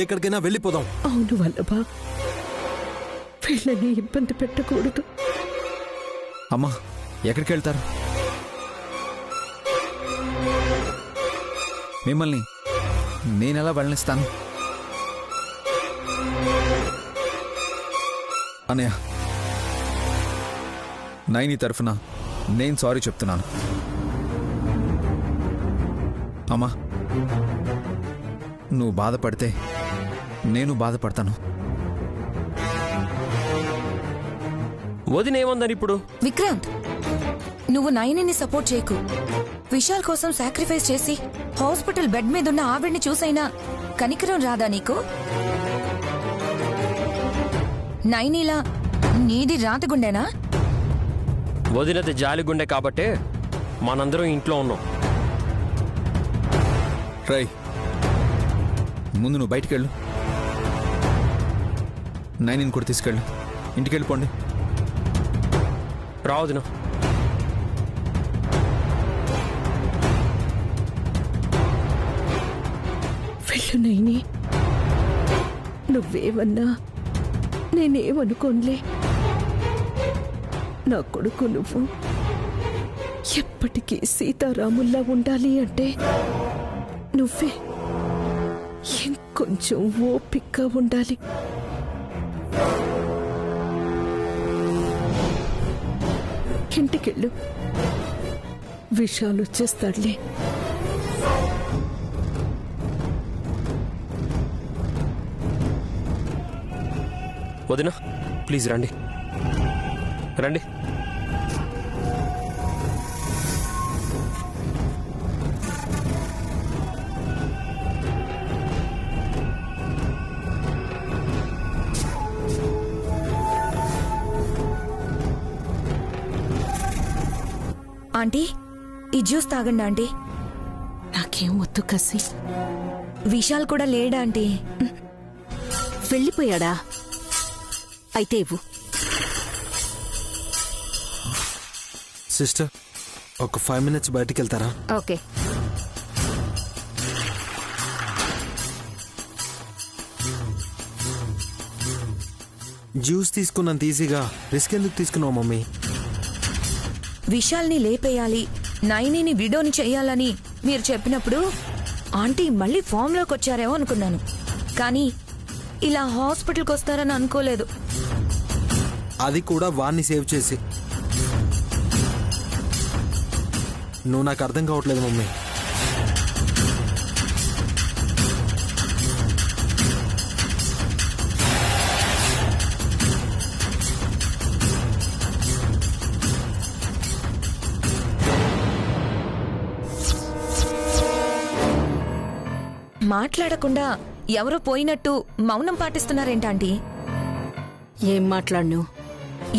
ఎక్కడికైనా వెళ్ళిపోదాం. అవును వల్లభా, వీళ్ళని ఇబ్బంది పెట్టకూడదు. అమ్మా ఎక్కడికి వెళ్తారు? మిమ్మల్ని నేనెలా వెళ్ళనిస్తాను? అన్నయ్య, నైని తరఫున నేను సారీ చెప్తున్నాను. అమ్మా, నువ్వు బాధపడితే నేను బాధపడతాను. వదినేమందని ఇప్పుడు? విక్రాంత్, నువ్వు నయనిని సపోర్ట్ చేయకు. విశాల్ కోసం సాక్రిఫైస్ చేసి హాస్పిటల్ బెడ్ మీద ఉన్న ఆవిడ్ని చూసైనా కనికరం రాదా నీకు? నైనిలా నీది రాతగుండేనా? వదినది జాలిగుండె కాబట్టే మనందరం ఇంట్లో ఉన్నాం. రై, ముందు నువ్వు బయటికి వెళ్ళు. నైనిని కూడా తీసుకెళ్ళు. ఇంటికి వెళ్ళిపోండి. రావదిన. వెళ్ళు నైని, నువ్వేమన్నా నేనేమనుకోనులే. నా కొడుకు నువ్వు ఎప్పటికీ సీతారాముల్లా ఉండాలి అంటే నువ్వే ఇంకొంచెం ఓపికగా ఉండాలి. ఇంటికెళ్ళు, విషయాలు వచ్చేస్తాడులే. వదిన ప్లీజ్ రండి రండి. ఆంటీ, ఈ జ్యూస్ తాగండి ఆంటీ. నాకేం వద్దు కసి. విశాల్ కూడా లేడా ఆంటీ? వెళ్ళిపోయాడా? అయితే ఇవ్వు. సిస్టర్, ఒక 5 minutes బయటికి వెళ్తారా? ఓకే. జ్యూస్ తీసుకున్నంత ఈజీగా రిస్క్ ఎందుకు తీసుకున్నావు మమ్మీ? విశాల్ని లేపేయాలి, నైనిని విడోని చెయ్యాలని మీరు చెప్పినప్పుడు ఆంటీ మళ్ళీ ఫామ్లోకి వచ్చారేమో అనుకున్నాను. కానీ ఇలా హాస్పిటల్కి వస్తారని అనుకోలేదు. అది కూడా వాణ్ణి సేవ్ చేసి. నువ్వు నాకు అర్థం కావట్లేదు మమ్మీ. మాట్లాడకుండా ఎవరో పోయినట్టు మౌనం పాటిస్తున్నారేంటాంటీ? ఏం మాట్లాడను?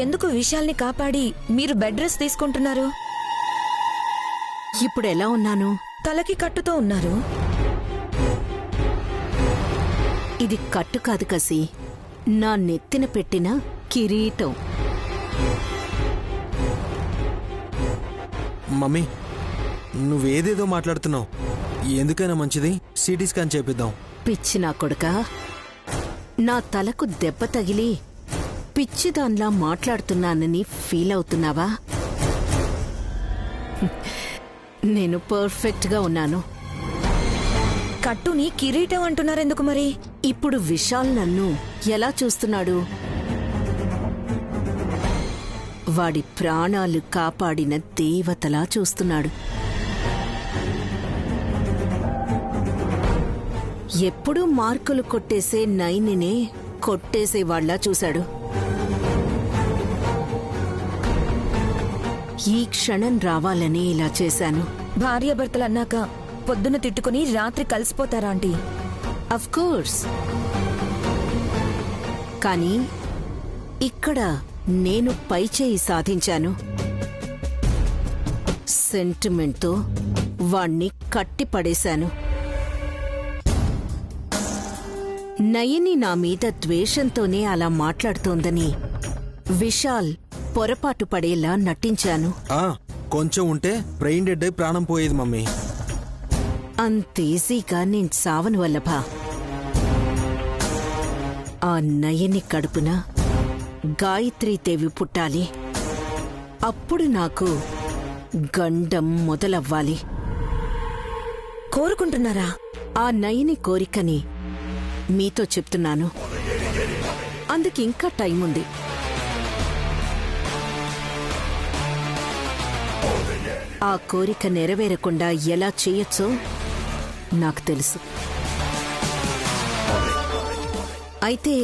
ఎందుకు విశాల్ని కాపాడి మీరు బెడ్ రెస్ట్ తీసుకుంటున్నారు? ఇప్పుడు ఎలా ఉన్నాను? తలకి కట్టుతో ఉన్నారు. ఇది కట్టు కాదు కసి, నా నెత్తిన పెట్టిన కిరీటం. మమ్మీ, నువ్వేదేదో మాట్లాడుతున్నావు. ఎందుకైనా మంచిది సిటీ స్కాన్ చేపిద్దాం. పిచ్చి నా కొడుకా, నా తలకు దెబ్బ తగిలి పిచ్చిదాన్లా మాట్లాడుతున్నానని ఫీల్ అవుతున్నావా? నేను పర్ఫెక్ట్గా ఉన్నాను. కట్టుని కిరీటం అంటున్నారెందుకు మరి? ఇప్పుడు విశాల్ నన్ను ఎలా చూస్తున్నాడు? వాడి ప్రాణాలు కాపాడిన దేవతలా చూస్తున్నాడు. ఎప్పుడూ మార్కులు కొట్టేసే నైనినే కొట్టేసేవాళ్లా చూశాడు. ఈ క్షణం రావాలని ఇలా చేశాను. భార్యాభర్తలు అన్నాక పొద్దున తిట్టుకుని రాత్రి కలిసిపోతారా ఆంటీ? అఫ్కోర్స్. కానీ ఇక్కడ నేను పైచేయి సాధించాను. సెంటిమెంట్తో వాణ్ణి కట్టిపడేశాను. నయని నా మీద ద్వేషంతోనే అలా మాట్లాడుతోందని విశాల్ పొరపాటు పడేలా నటించాను. కొంచెం ఉంటే బ్రెయిన్ డెడ్ అయి ప్రాణం పోయేది మమ్మీ. అంత ఈజీగా నేను సావను వల్లభా. ఆ నయని కడుపున గాయత్రీదేవి పుట్టాలి. అప్పుడు నాకు గండం మొదలవ్వాలి. కోరుకుంటున్నారా? ఆ నయని కోరికని మీతో చెప్తున్నాను. అందుకింకా టైం ఉంది. ఆ కోరిక నెరవేరకుండా ఎలా చేయొచ్చో నాకు తెలుసు. అయితే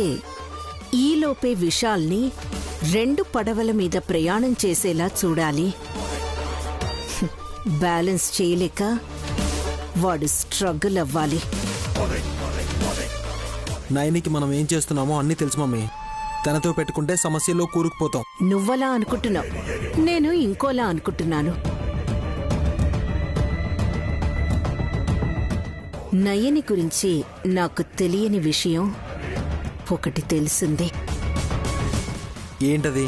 ఈలోపే విశాల్ని 2 పడవల మీద ప్రయాణం చేసేలా చూడాలి. బ్యాలెన్స్ చేయలేక వాడు స్ట్రగుల్ అవ్వాలి. నయనికి మనం ఏం చేస్తున్నామో అన్నీ తెలుసు మమ్మీ. తనతో పెట్టుకుంటే సమస్యలో కూరుకుపోతాం. నువ్వలా అనుకుంటున్నావు, నేను ఇంకోలా అనుకుంటున్నాను. నయని గురించి నాకు తెలియని విషయం ఒకటి తెలిసింది. ఏంటది?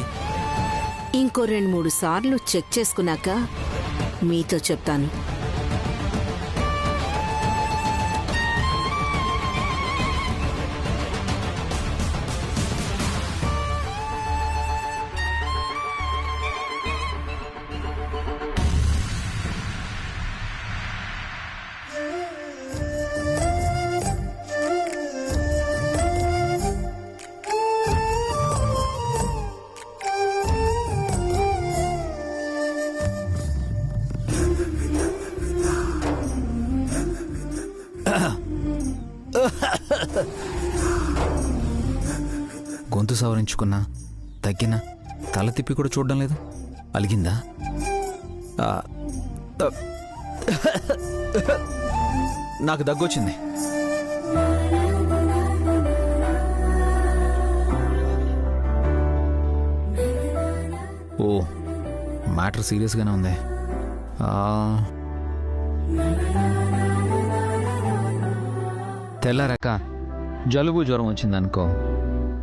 ఇంకో 2-3 సార్లు చెక్ చేసుకున్నాక మీతో చెప్తాను. గొంతు సవరించుకున్నా, తగ్గినా, తల తిప్పి కూడా చూడడం లేదు. అలిగిందా? నాకు దగ్గొచ్చింది. ఓ, మ్యాటర్ సీరియస్గానే ఉంది. తెల్లారాక జలుబు జ్వరం వచ్చిందనుకో,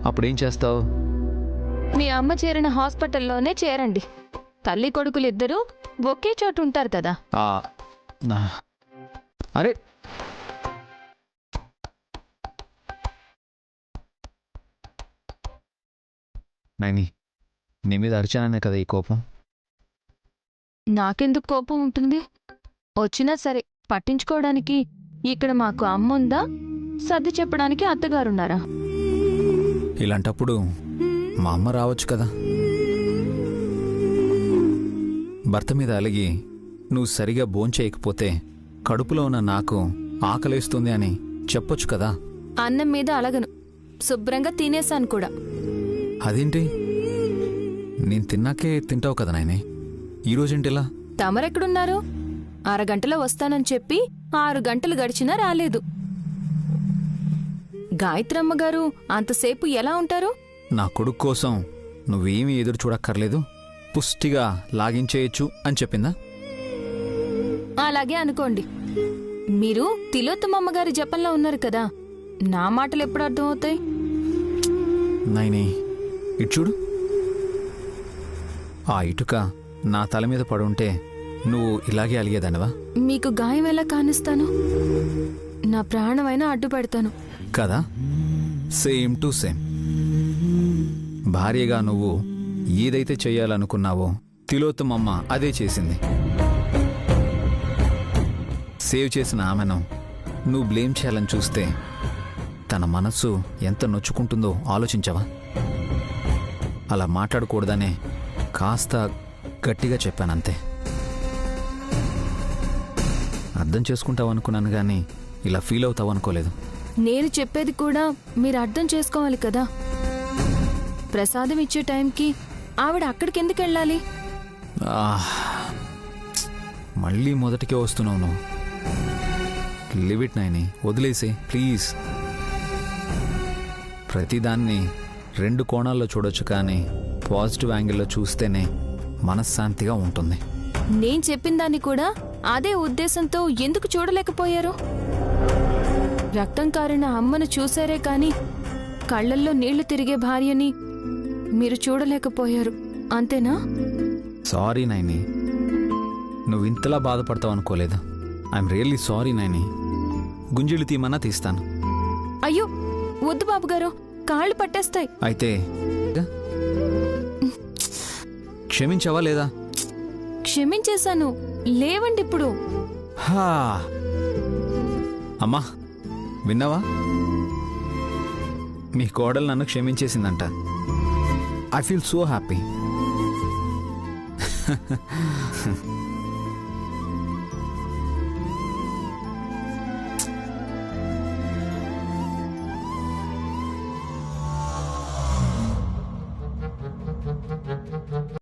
అప్పుడేం చేస్తావు? మీ అమ్మ చేరిన హాస్పిటల్లోనే చేరండి. తల్లి కొడుకులు ఇద్దరూ ఒకే చోటు ఉంటారు కదా. అరే, నైని, నీ మీద అరిచాననే కదా ఈ కోపం. నాకెందుకు కోపం ఉంటుంది? వచ్చినా సరే పట్టించుకోవడానికి ఇక్కడ మాకు అమ్మ ఉందా, సర్ది చెప్పడానికి అత్తగారున్నారా? ఇలాంటప్పుడు మా అమ్మ రావచ్చు కదా. భర్త మీద అలిగి నువ్వు సరిగా భోంచేయకపోతే కడుపులో ఉన్న నాకు ఆకలేస్తుంది అని చెప్పొచ్చు కదా. అన్నం మీద అలగను, శుభ్రంగా తినేశాను కూడా. అదేంటి? నేను తిన్నాకే తింటావు కదా నాయనే. ఈరోజేంటిలా? తమరెక్కడున్నారు? అరగంటలో వస్తానని చెప్పి 6 గంటలు గడిచినా రాలేదు. గాయత్రమ్మ గారు అంతసేపు ఎలా ఉంటారు? నా కొడుకు కోసం నువ్వేమీ ఎదురు చూడక్కర్లేదు, పుష్టిగా లాగించేయచ్చు అని చెప్పిందా? అలాగే అనుకోండి. మీరు తిలోత్తమమ్మ గారి జపంలో ఉన్నారు కదా, నా మాటలు ఎప్పుడు అర్థమవుతాయి? నైని, ఇటు చూడు. ఆ ఇటుక నా తల మీద పడుంటే నువ్వు ఇలాగే అలిగేదానివా? మీకు గాయం ఎలా కానిస్తాను? నా ప్రాణమైనా అడ్డు పెడతాను కదా. Same to same. భార్యగా నువ్వు ఏదైతే చెయ్యాలనుకున్నావో తిలోత్తమమ్మ అదే చేసింది. సేవ్ చేసిన ఆమెను నువ్వు బ్లేమ్ చేయాలని చూస్తే తన మనస్సు ఎంత నొచ్చుకుంటుందో ఆలోచించవా? అలా మాట్లాడకూడదనే కాస్త గట్టిగా చెప్పానంతే. అర్థం చేసుకుంటావు అనుకున్నాను కానీ ఇలా ఫీల్ అవుతావు అనుకోలేదు. నేను చెప్పేది కూడా మీరు అర్థం చేసుకోవాలి కదా. ప్రసాదం ఇచ్చే టైంకి ఆవిడ అక్కడికి ఎందుకు వెళ్ళాలి? మళ్ళీ మొదటికే వస్తున్నావు నువ్వు. లివ్ ఇట్ నైని, వదిలేసే ప్లీజ్. ప్రతిదాన్ని 2 కోణాల్లో చూడొచ్చు కానీ పాజిటివ్ యాంగిల్లో చూస్తేనే మనశ్శాంతిగా ఉంటుంది. నేను చెప్పిన దాన్ని కూడా అదే ఉద్దేశంతో ఎందుకు చూడలేకపోయారు? రక్తం కారిన అమ్మను చూశారే కాని కళ్ళల్లో నీళ్లు తిరిగే భార్యని మీరు చూడలేకపోయారు, అంతేనా? సారీ నైని, నువ్వు ఇంతలా బాధపడతావు అనుకోలేదు. I'm really sorry Naini. గుంజీలు తీయమన్నా తీస్తాను. అయ్యో వద్దు బాబుగారు, కాళ్ళు పట్టేస్తాయి. అయితే క్షమించావా లేదా? క్షమించేశాను, లేవండి ఇప్పుడు. హా. అమ్మా విన్నావా? మీ కోడలు నన్ను క్షమించేసిందంట. I feel so happy.